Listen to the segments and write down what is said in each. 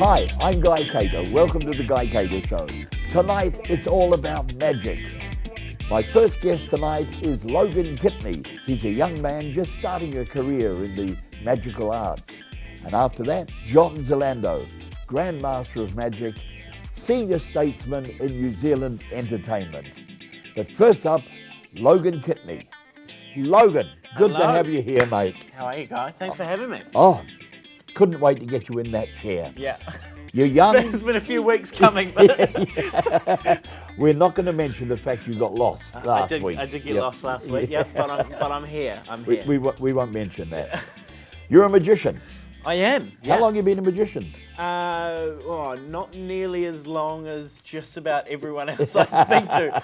Hi, I'm Guy Cato. Welcome to the Guy Cato Show. Tonight, it's all about magic. My first guest tonight is Logan Kitney. He's a young man just starting a career in the magical arts. And after that, John Zealando, Grand Master of Magic, Senior Statesman in New Zealand Entertainment. But first up, Logan Kitney. Logan, good Hello. to have you here, mate. How are you, Guy? Thanks for having me. Oh, couldn't wait to get you in that chair. Yeah. You're young. It's been a few weeks coming. But We're not going to mention the fact you got lost last week. I did get lost last week, yep, but I'm here. I'm here. We won't mention that. You're a magician. I am. How long have you been a magician? Not nearly as long as just about everyone else I speak to.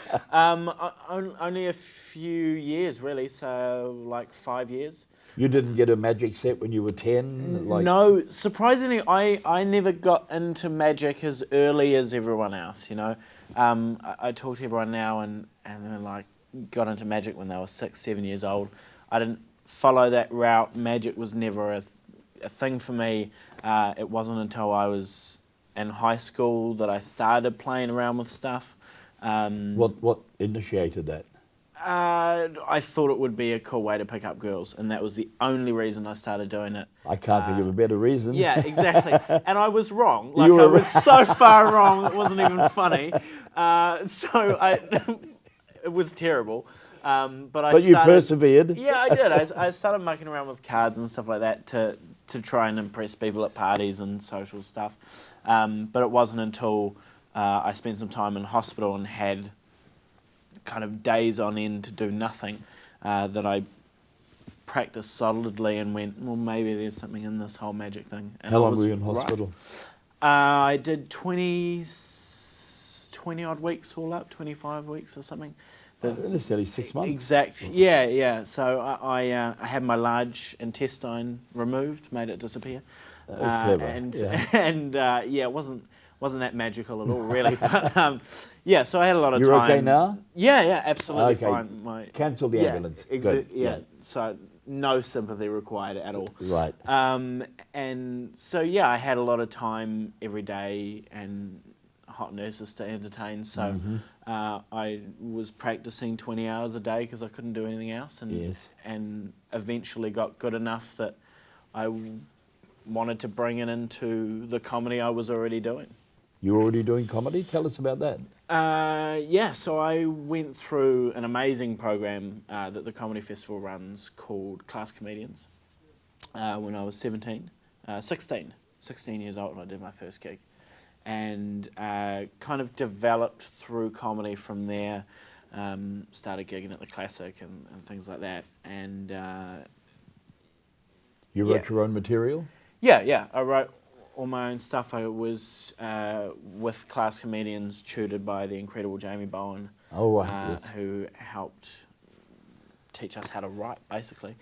Only a few years, really, so like 5 years. You didn't get a magic set when you were 10? No, surprisingly, I never got into magic as early as everyone else, you know. I talk to everyone now and they're like, got into magic when they were 6, 7 years old. I didn't follow that route. Magic was never a thing for me. It wasn't until I was in high school that I started playing around with stuff. What initiated that? I thought it would be a cool way to pick up girls, and that was the only reason I started doing it. I can't think of a better reason. Yeah, exactly. And I was wrong. Like, I was so far wrong, it wasn't even funny. It was terrible. But you persevered. Yeah, I did. I started mucking around with cards and stuff like that to try and impress people at parties and social stuff. But it wasn't until I spent some time in hospital and had kind of days on end to do nothing that I practiced solidly and went, well, maybe there's something in this whole magic thing. And How long were you in hospital? I did 20 odd weeks all up, 25 weeks or something. It's only 6 months. Exact. Yeah. So I had my large intestine removed, made it disappear. That was clever. And it wasn't that magical at all, really. But so I had a lot of You're time. okay now? Yeah, absolutely Okay. fine. Cancel the ambulance. Good. Yeah. So no sympathy required at all. Right. And so I had a lot of time every day and hot nurses to entertain. So I was practicing 20 hours a day because I couldn't do anything else, and eventually got good enough that I wanted to bring it into the comedy I was already doing. You were already doing comedy? Tell us about that. So I went through an amazing program that the Comedy Festival runs called Class Comedians when I was 16 years old. I did my first gig, and kind of developed through comedy from there. Started gigging at the Classic and things like that. And You wrote your own material? Yeah. I wrote all my own stuff. I was with Class Comedians, tutored by the incredible Jamie Bowen, who helped teach us how to write, basically.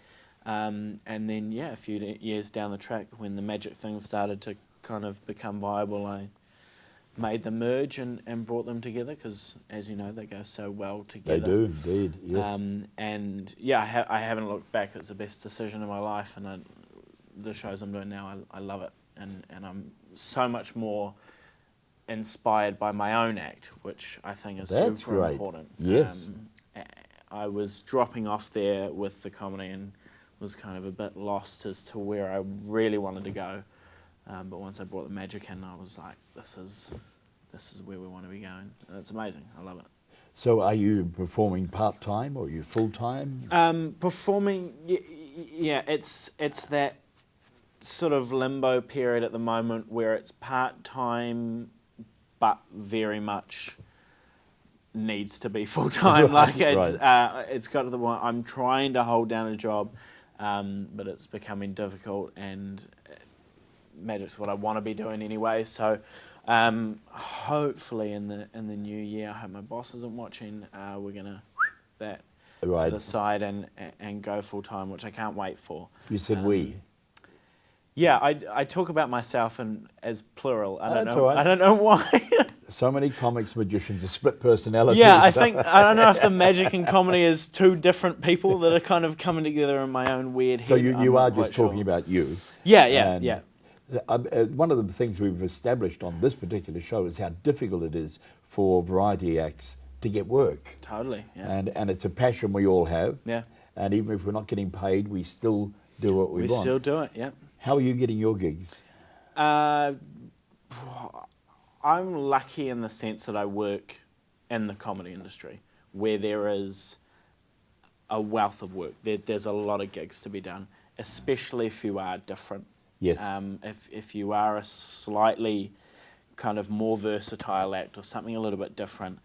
And then, a few years down the track, when the magic thing started to kind of become viable, I made them merge and brought them together because, as you know, they go so well together. They do, indeed, yes. I haven't looked back. It's the best decision of my life, and the shows I'm doing now, I love it. And I'm so much more inspired by my own act, which I think is super important. Yes. I was dropping off there with the comedy and was kind of a bit lost as to where I really wanted to go. But once I brought the magic in, I was like, this is where we want to be going. And it's amazing. I love it. So are you performing part-time or are you full-time? Performing, it's that sort of limbo period at the moment where it's part-time but very much needs to be full-time. It's got to the point I'm trying to hold down a job, but it's becoming difficult, and magic's what I want to be doing anyway. So hopefully in the new year, I hope my boss isn't watching, we're gonna that to the side and go full-time, which I can't wait for. You said we. Yeah, I talk about myself as plural. I don't That's know. all right. I don't know why. So many comics, magicians are split personalities. Yeah, I don't know if the magic and comedy is two different people that are kind of coming together in my own weird head. So you are just talking about you. Yeah. One of the things we've established on this particular show is how difficult it is for variety acts to get work. Totally, yeah. And it's a passion we all have. Yeah. And even if we're not getting paid, we still do what we want. We still do it, yeah. How are you getting your gigs? I'm lucky in the sense that I work in the comedy industry, where there is a wealth of work. There's a lot of gigs to be done, especially if you are different. Yes. If you are a slightly kind of more versatile act or something a little bit different,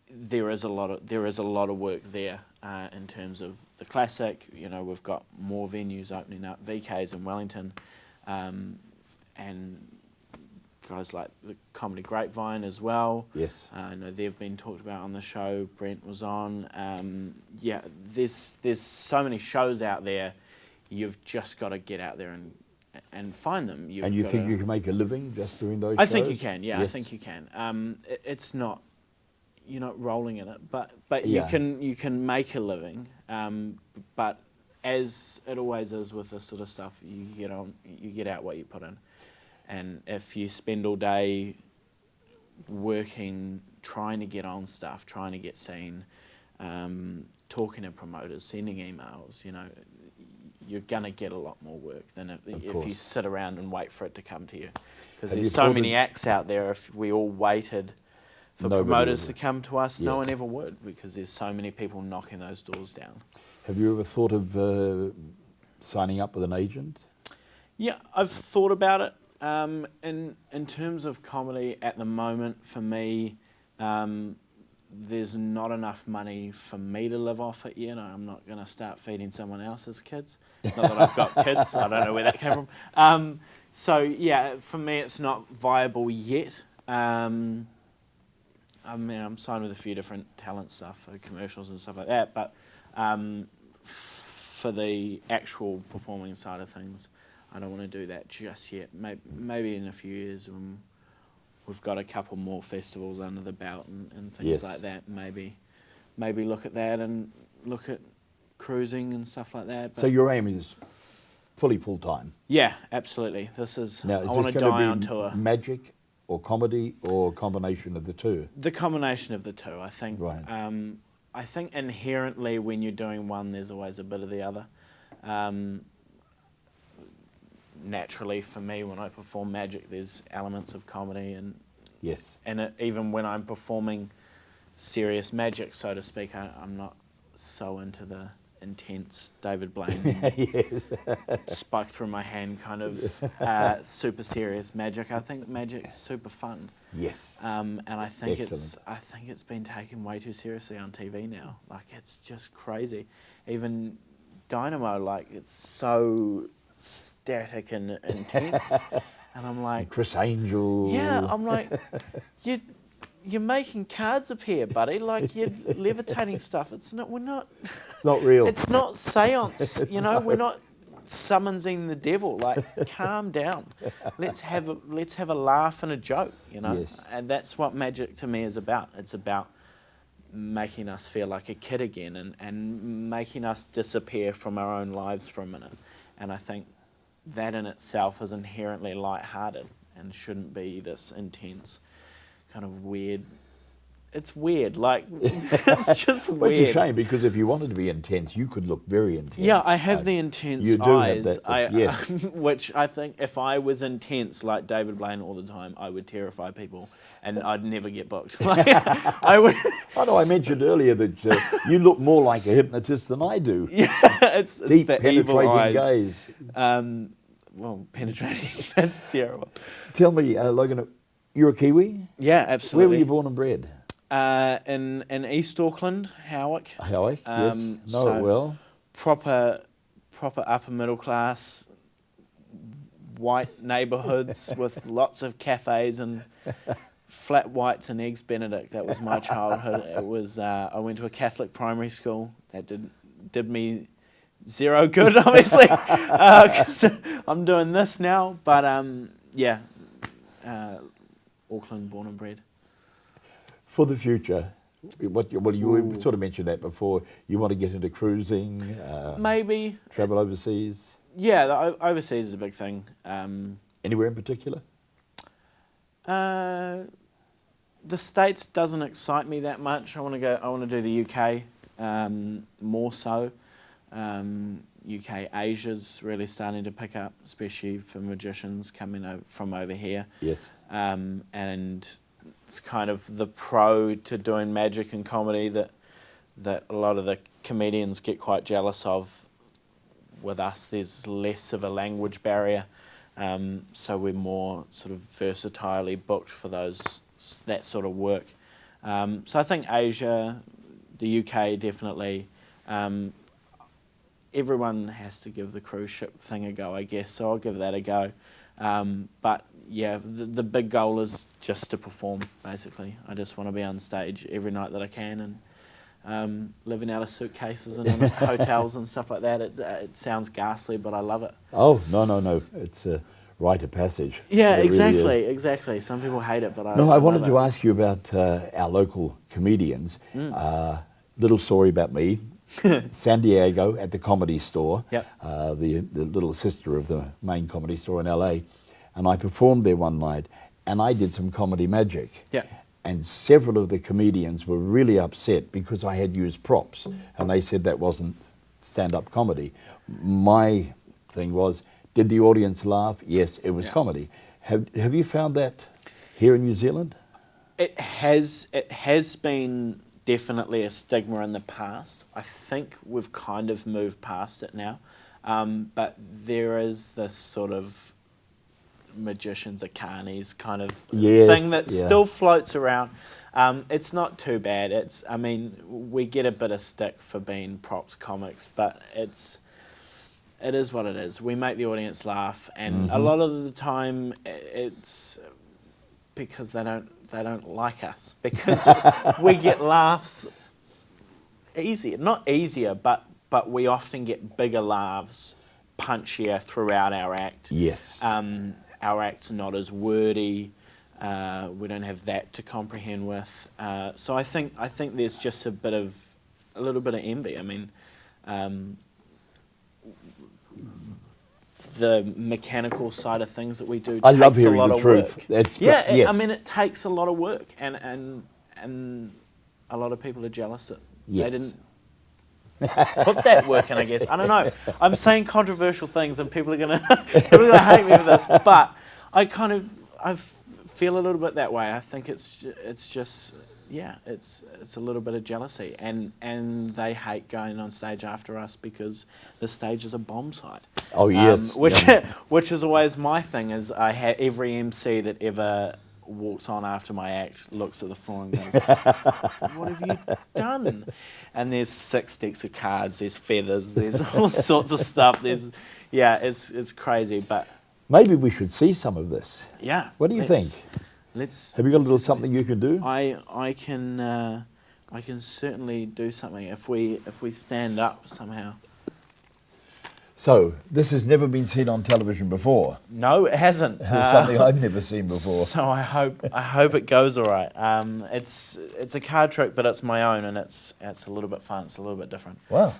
there is a lot of work there in terms of the classic. You know, we've got more venues opening up, VKs in Wellington, and guys like the Comedy Grapevine as well. Yes. I know they've been talked about on the show. Brent was on. Yeah, there's so many shows out there. You've just got to get out there and find them. And you think you can make a living just doing those shows? I think you can, yeah, yes. I think you can. It's not, you're not rolling in it, but yeah. you can make a living. But as it always is with this sort of stuff, you get out what you put in. And if you spend all day working, trying to get on stuff, trying to get seen, talking to promoters, sending emails, you're going to get a lot more work than if you sit around and wait for it to come to you. Because there's so many acts out there, if we all waited for promoters to come to us, no one ever would, because there's so many people knocking those doors down. Have you ever thought of signing up with an agent? Yeah, I've thought about it. In terms of comedy at the moment, for me, there's not enough money for me to live off it yet. I'm not going to start feeding someone else's kids. Not that I've got kids, I don't know where that came from. So yeah, for me it's not viable yet. I mean, I'm signed with a few different talent stuff, commercials and stuff like that, but for the actual performing side of things, I don't want to do that just yet. Maybe in a few years when we've got a couple more festivals under the belt and things like that. Maybe look at that and look at cruising and stuff like that. But so your aim is fully full-time? Yeah, absolutely. Now, I want to die on tour. Magic or comedy or a combination of the two? The combination of the two, I think. Right. I think inherently when you're doing one, there's always a bit of the other. Naturally, for me, when I perform magic, there's elements of comedy, and even when I'm performing serious magic, so to speak, I'm not so into the intense David Blaine spike through my hand kind of super serious magic. I think magic's super fun. Yes. And I think it's been taken way too seriously on TV now. Like, it's just crazy. Even Dynamo, like, it's so static and intense, and I'm like, and Chris Angel. Yeah, I'm like, you're making cards appear, buddy. Like, you're levitating stuff. It's not. We're not. It's not real. It's not seance. We're not summoning the devil. Like, calm down. Let's have a laugh and a joke. Yes. And that's what magic to me is about. It's about making us feel like a kid again, and making us disappear from our own lives for a minute. And I think that in itself is inherently light-hearted and shouldn't be this intense, kind of weird. It's weird, like, it's just weird. Well, it's a shame, because if you wanted to be intense, you could look very intense. Yeah, I have the intense you do eyes, have that, which I think if I was intense like David Blaine all the time, I would terrify people, and I'd never get booked. Like, I would. I know I mentioned earlier that you look more like a hypnotist than I do. Yeah, it's deep, the penetrating evil eyes. gaze. Well, penetrating, that's terrible. Tell me, Logan, you're a Kiwi? Yeah, absolutely. Where were you born and bred? In East Auckland, Howick. Howick, yes. Know it well. Proper upper middle class, white neighbourhoods with lots of cafes and flat whites and eggs Benedict. That was my childhood. It was. I went to a Catholic primary school. That did me zero good, obviously, because I'm doing this now. But yeah, Auckland, born and bred. For the future, what you sort of mentioned that before, you want to get into cruising? Maybe. Travel overseas? Yeah, overseas is a big thing. Anywhere in particular? The States doesn't excite me that much. I want to do the UK more so. UK Asia's really starting to pick up, especially for magicians coming from over here. Yes. And it's kind of the pro to doing magic and comedy that a lot of the comedians get quite jealous of. With us, there's less of a language barrier, so we're more sort of versatilely booked for that sort of work. So I think Asia, the UK definitely. Everyone has to give the cruise ship thing a go, I guess, so I'll give that a go. But yeah, the big goal is just to perform, basically. I just want to be on stage every night that I can, and living out of suitcases and in hotels and stuff like that. It sounds ghastly, but I love it. Oh, no. It's a rite of passage. Yeah, it exactly, really is. Exactly. Some people hate it, but I No, I wanted love to it. ask you about our local comedians. Little story about me. San Diego at the Comedy Store, Yep. The little sister of the main Comedy Store in LA, and I performed there one night, and I did some comedy magic. Yeah. And several of the comedians were really upset because I had used props, and they said that wasn't stand-up comedy. My thing was, did the audience laugh? Yes, it was comedy. Have you found that here in New Zealand? It has been definitely a stigma in the past. I think we've kind of moved past it now, but there is this sort of magicians are carnies kind of thing that still floats around. It's not too bad. I mean, we get a bit of stick for being props comics, but it is what it is. We make the audience laugh, and a lot of the time it's because they don't like us, because we get laughs not easier, but we often get bigger laughs, punchier throughout our act. Yes. Our act's not as wordy. We don't have that to comprehend with. So I think there's just a little bit of envy. I mean, the mechanical side of things that we do I love takes a hearing lot the of truth. work. Yes. I mean, it takes a lot of work, and a lot of people are jealous that they didn't put that work in, I guess. I don't know. I'm saying controversial things, and people are gonna hate me for this, but I feel a little bit that way. I think it's just it's a little bit of jealousy, and they hate going on stage after us because the stage is a bomb site. Oh yes. Which is always my thing. Is I have every MC that ever walks on after my act looks at the floor and goes, "What have you done?" And there's 6 decks of cards, there's feathers, there's all sorts of stuff. It's crazy, but maybe we should see some of this. yeah. What do you think? Have you got a little something you can do? I can certainly do something if we stand up somehow. So, this has never been seen on television before. No, it hasn't. It's something I've never seen before. So I hope it goes all right. It's a card trick, but it's my own, and it's a little bit fun. It's a little bit different. Wow.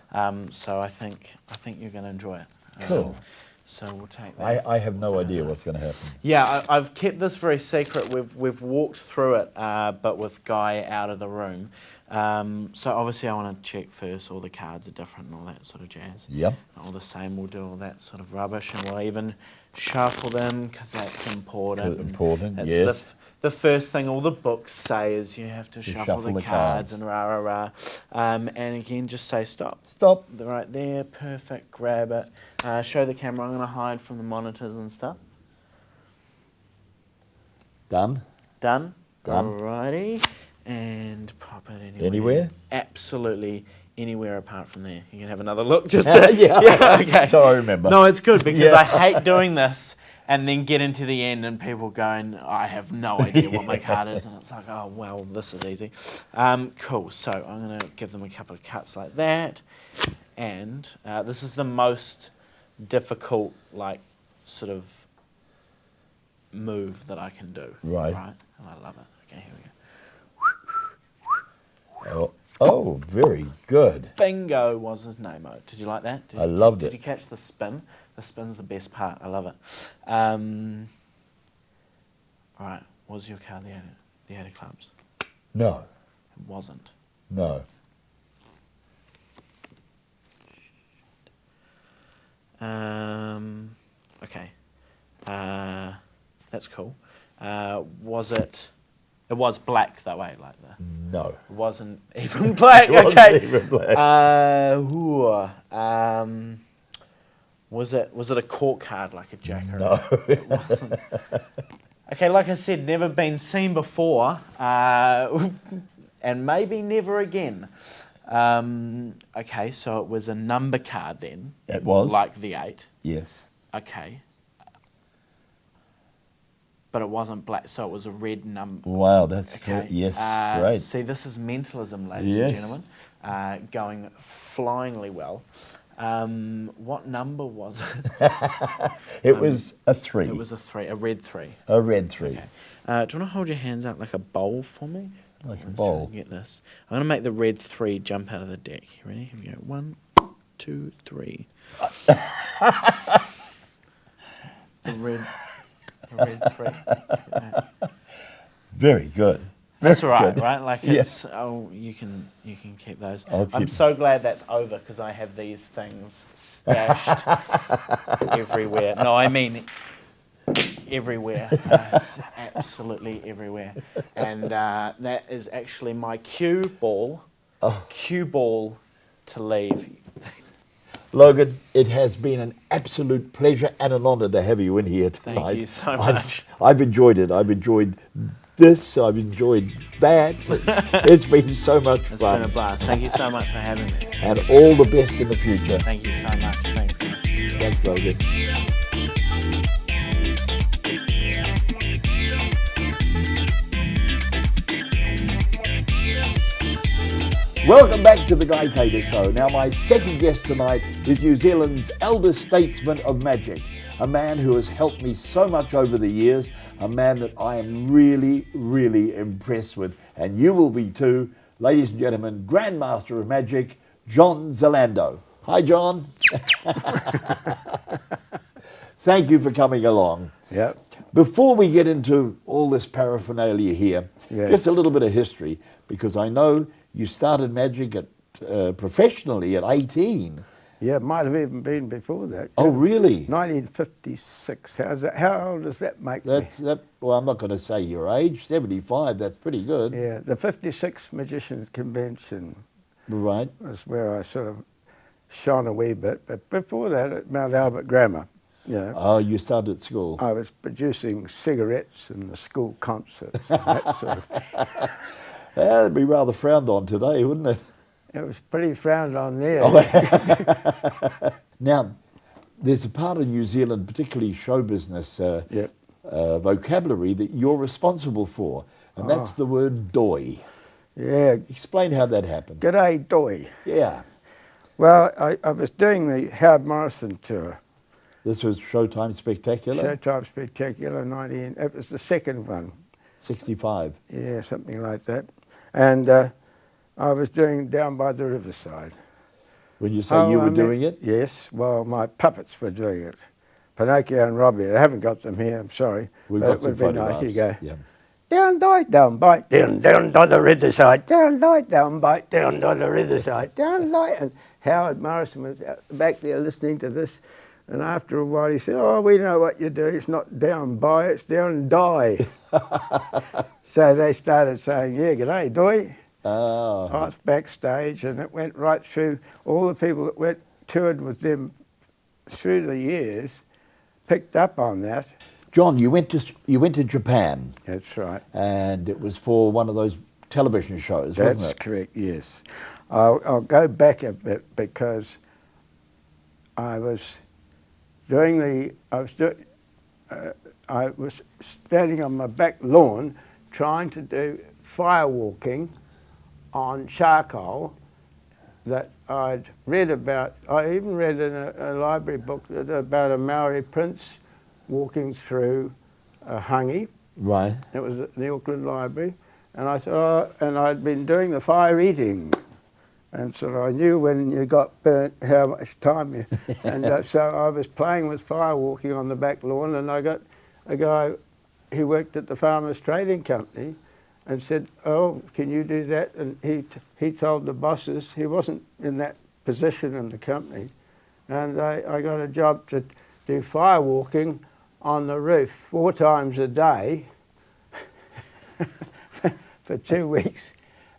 So I think you're going to enjoy it. Cool. So we'll take that. I have no idea what's going to happen. Yeah, I've kept this very secret. We've walked through it, but with Guy out of the room. So obviously I want to check first all the cards are different and all that sort of jazz. Yep. All the same, we'll do all that sort of rubbish, and we'll even shuffle them because that's important. Important, That's yes. The first thing all the books say is you have to shuffle the cards and rah, rah, rah. And again, just say stop. Stop. Right there, perfect, grab it. Show the camera, I'm going to hide from the monitors and stuff. Done. Done? Done. Alrighty. And pop it anywhere. Anywhere? Absolutely anywhere apart from there. You can have another look. Just yeah, okay. So I remember. No, it's good because I hate doing this and then get into the end and people going, I have no idea what my card is, and it's like, oh well, this is easy. Cool. So I'm going to give them a couple of cuts like that, and this is the most difficult, like, sort of move that I can do. Right. Right. And I love it. Okay, here we go. Oh, very good. Bingo was his name. Did you like that? I loved it. Did you catch the spin? The spin's the best part. I love it. All right. Was your car the 8 of clubs? No. It wasn't. No. Okay. That's cool. Was it? It was black that way, like the. No. It wasn't even black. It wasn't Okay. even black. Was it a cork card like a jacker? No. It wasn't. Okay, like I said, never been seen before, and maybe never again. Okay, so it was a number card then. It was? Like the 8. Yes. Okay. But it wasn't black, so it was a red number. Wow, that's okay. yes, great. See, this is mentalism, ladies and gentlemen, going flyingly well. What number was it? It was a 3. It was a 3, a red 3. A red 3. Okay. Do you want to hold your hands out like a bowl for me? Like a Let's bowl. try and get this. I'm going to make the red 3 jump out of the deck. You ready? Here we go. 1, 2, 3. The red 3. Very good. That's Very all right, good. right? Like it's you can keep those. I'm so glad that's over because I have these things stashed everywhere. No, I mean everywhere. Absolutely everywhere. And that is actually my cue ball. Cue ball to leave. Logan, it has been an absolute pleasure and an honour to have you in here tonight. Thank you so much. I've enjoyed it. I've enjoyed this. I've enjoyed that. It's been so much fun. It's been a blast. Thank you so much for having me. And all the best in the future. Thank you so much. Thanks, guys. Thanks, Logan. Welcome back to the Guy Cater Show. Now, my second guest tonight is New Zealand's eldest statesman of magic, a man who has helped me so much over the years, a man that I am really, really impressed with, and you will be too. Ladies and gentlemen, Grandmaster of Magic, John Zealando. Hi, John. Thank you for coming along. Yep. Before we get into all this paraphernalia here, just a little bit of history, because I know you started magic professionally at 18. Yeah, it might have even been before that. Oh, really? 1956. How old does that make me? Well, I'm not going to say your age. 75, that's pretty good. Yeah, the 56 Magicians Convention Right. was where I sort of shone a wee bit. But before that, at Mount Albert Grammar, Oh, you started at school. I was producing cigarettes in the school concerts, and that sort of thing. That'd be rather frowned on today, wouldn't it? It was pretty frowned on there. Now, there's a part of New Zealand, particularly show business vocabulary, that you're responsible for, and that's the word doi. Yeah. Explain how that happened. G'day, doi. Yeah. Well, I was doing the Howard Morrison tour. This was Showtime Spectacular? Showtime Spectacular, it was the second one. 65. Yeah, something like that. And I was doing Down by the Riverside. When you say you were doing it? Yes, well, my puppets were doing it. Pinocchio and Robbie. I haven't got them here, I'm sorry. We've but got it some would be photographs. nice. Here you go. Yeah. Down by the riverside, down by the riverside, down by. And Howard Morrison was back there listening to this. And after a while he said, oh, we know what you do. It's not down by, it's down die. So they started saying, yeah, g'day, doi. Oh. I was backstage, and it went right through. All the people that toured with them through the years picked up on that. John, you went to Japan. That's right. And it was for one of those television shows, wasn't it? That's correct, yes. I'll go back a bit because I was standing on my back lawn trying to do firewalking on charcoal that I'd read about. I even read in a library book about a Maori prince walking through a hangi. Right. It was at the Auckland Library. And I thought, and I'd been doing the fire eating And so I knew when you got burnt how much time you... And so I was playing with firewalking on the back lawn, and I got a guy who worked at the Farmers Trading Company and said, oh, can you do that? And he told the bosses, he wasn't in that position in the company, and I got a job to do firewalking on the roof 4 times a day for 2 weeks.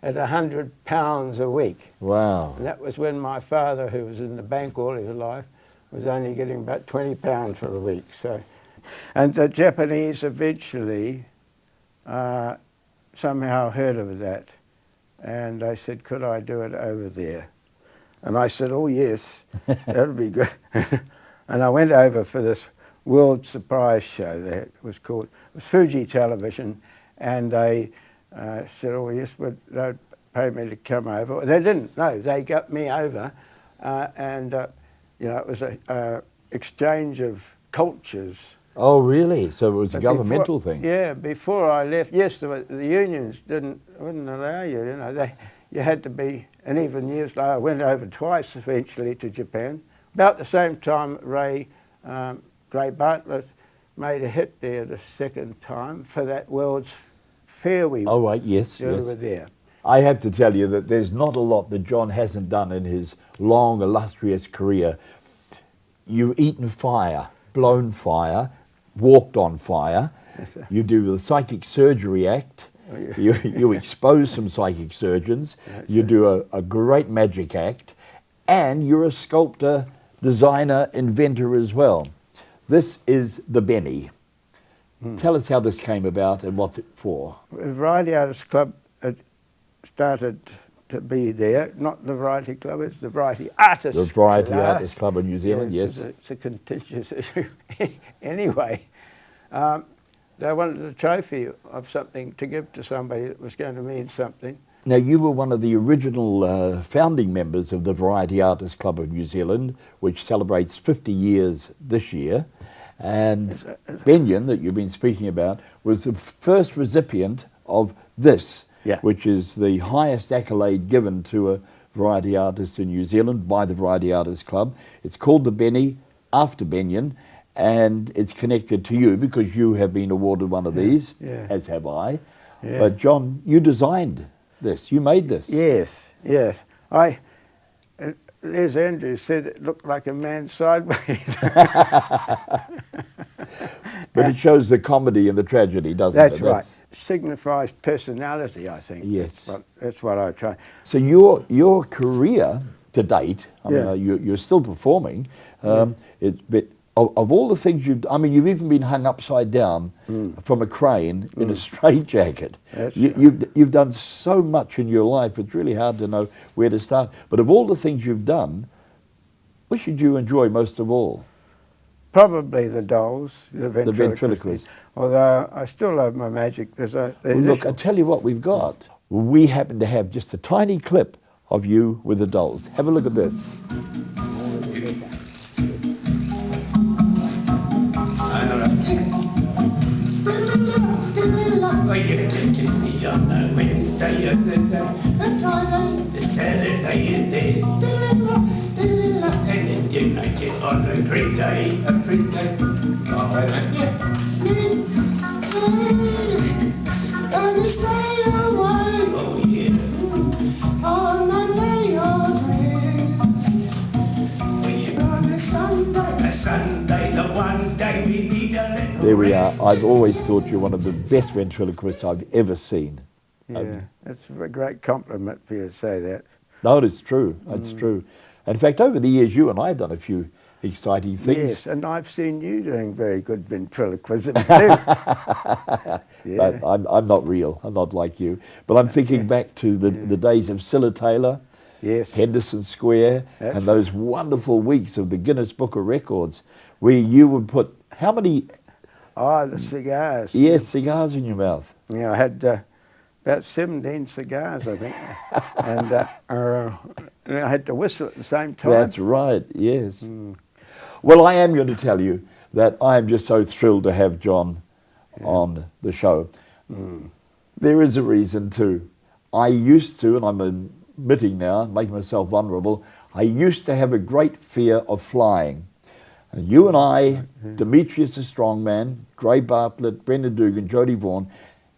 At £100 a week. Wow. And that was when my father, who was in the bank all his life, was only getting about £20 for a week. So, and the Japanese eventually somehow heard of that, and they said, could I do it over there? And I said, oh yes, that would be good. And I went over for this World Surprise show that was called, it was Fuji Television, and they said, oh yes, but they'd pay me to come over. They didn't, no, they got me over, and you know, it was a exchange of cultures. Oh really? So it was a governmental thing? Yeah, before I left, yes, the unions wouldn't allow you, you know, you had to be, and even years later, I went over twice eventually to Japan. About the same time, Ray Bartlett made a hit there the second time for that World's Fair we right, yes, yes. over there. I have to tell you that there's not a lot that John hasn't done in his long, illustrious career. You've eaten fire, blown fire, walked on fire. You do the Psychic Surgery Act. Oh, yeah. You expose some psychic surgeons. You do a great magic act. And you're a sculptor, designer, inventor as well. This is the Benny. Tell us how this came about and what's it for. The Variety Artists Club started to be there. Not the Variety Club, it's the Variety Artists Club. The Variety Artists Club in New Zealand, yeah, yes. It's a contentious issue. Anyway, they wanted a trophy of something to give to somebody that was going to mean something. Now, you were one of the original founding members of the Variety Artists Club of New Zealand, which celebrates 50 years this year. And Benyon, that you've been speaking about, was the first recipient of this, which is the highest accolade given to a variety artist in New Zealand by the Variety Artists Club. It's called the Benny, after Benyon, and it's connected to you because you have been awarded one of these, as have I. Yeah. But John, you designed this, you made this. Yes, yes. Les Andrews said it looked like a man sideways. But it shows the comedy and the tragedy, doesn't it? That's right. Signifies personality, I think. Yes. That's what I try. So your career to date, I mean, you're still performing, but of all the things you've done, I mean, you've even been hung upside down from a crane in a straitjacket. You've done so much in your life, it's really hard to know where to start. But of all the things you've done, which did you enjoy most of all? Probably the dolls, the ventriloquists. Although I still love my magic. Look, I tell you what we've got. We happen to have just a tiny clip of you with the dolls. Have a look at this. Oh, you can kiss me on the Wednesday and the Friday, the Saturday and this. And then you make it on a great day, a great day. And stay away. Oh, yeah. On Monday or rest. We're on a Sunday, the one day we need a little. There we are. I've always thought you're one of the best ventriloquists I've ever seen. Yeah, that's a great compliment for you to say that. No, it's true. It's true. In fact, over the years, you and I have done a few exciting things. Yes, and I've seen you doing very good ventriloquism too. But I'm not real. I'm not like you. But I'm thinking back to the days of Scylla Taylor, Henderson Square, and those wonderful weeks of the Guinness Book of Records, where you would put how many? Oh, the cigars. Yes, cigars in your mouth. Yeah, I had about 17 cigars, I think, and I had to whistle at the same time. That's right. Yes. Well, I am going to tell you that I am just so thrilled to have John on the show. There is a reason too. I used to, and I'm admitting now, making myself vulnerable, I used to have a great fear of flying. And you and I, Demetrius the strongman, Gray Bartlett, Brendan Dugan, Jody Vaughan,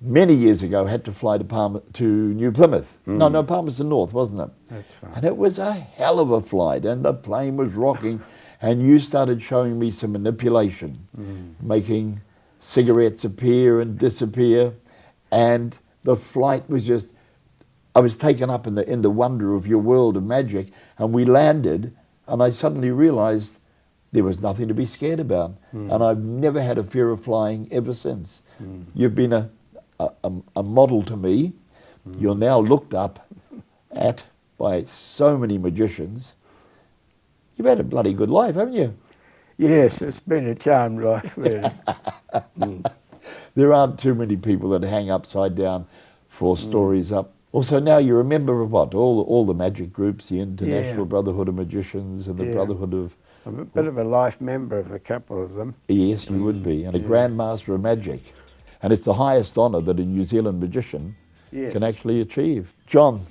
many years ago had to fly to New Plymouth. No, Palmerston North, wasn't it? That's right. And it was a hell of a flight, and the plane was rocking, and you started showing me some manipulation, making cigarettes appear and disappear, and the flight was just, I was taken up in the wonder of your world of magic, and we landed, and I suddenly realized there was nothing to be scared about, and I've never had a fear of flying ever since. You've been a model to me. You're now looked up at by so many magicians. You've had a bloody good life, haven't you? Yes, it's been a charmed life, really. There aren't too many people that hang upside down for stories up. Also, now you're a member of what? All the magic groups, the International Brotherhood of Magicians and the Brotherhood of... I'm a bit of a life member of a couple of them. Yes, you would be, and a Grand Master of Magic. And it's the highest honour that a New Zealand magician can actually achieve. John,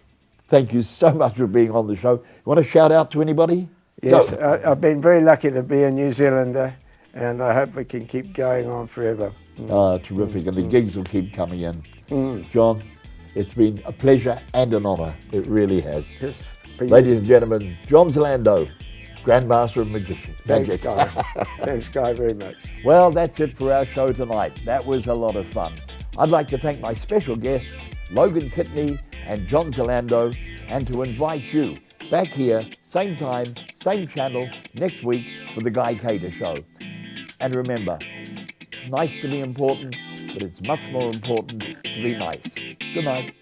thank you so much for being on the show. You want to shout out to anybody? Yes, I've been very lucky to be a New Zealander, and I hope we can keep going on forever. Terrific, and the gigs will keep coming in. John, it's been a pleasure and an honour. It really has. Yes, Ladies and gentlemen, John Zealando, Grand Master of Magician. Thanks, Guy. Thanks, Guy, very much. Well, that's it for our show tonight. That was a lot of fun. I'd like to thank my special guests, Logan Kitney and John Zealando, and to invite you back here, same time, same channel, next week for the Guy Cater Show. And remember, it's nice to be important, but it's much more important to be nice. Good night.